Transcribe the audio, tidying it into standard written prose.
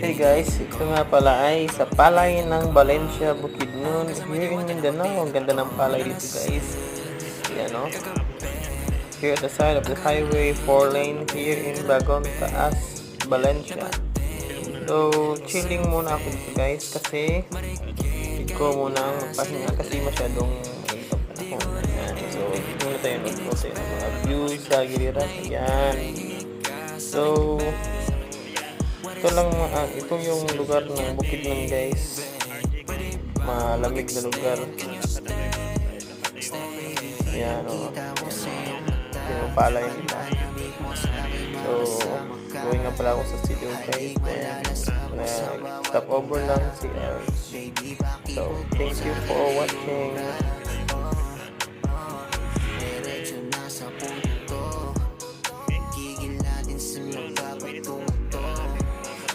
Hey guys, ito nga pala ay sa palay ng Valencia, Bukidnon, here in Mindanao. Ang ganda ng palay dito guys. Yan o. Here at the side of the highway, 4 lane here in Bagong Taas, Valencia. So, chilling muna ako dito guys kasi ko muna ang magpahinga kasi masyadong mainit ang panahon. Yan. So, dito muna tayo nag-photo ng mga views sa giliran. Yan. So, ito yung lugar ng Bukidnon guys. Malamig na lugar. Yan o. Pinupalay nila. So, going nga pala ako sa studio guys. Stop over lang si So, thank you for watching.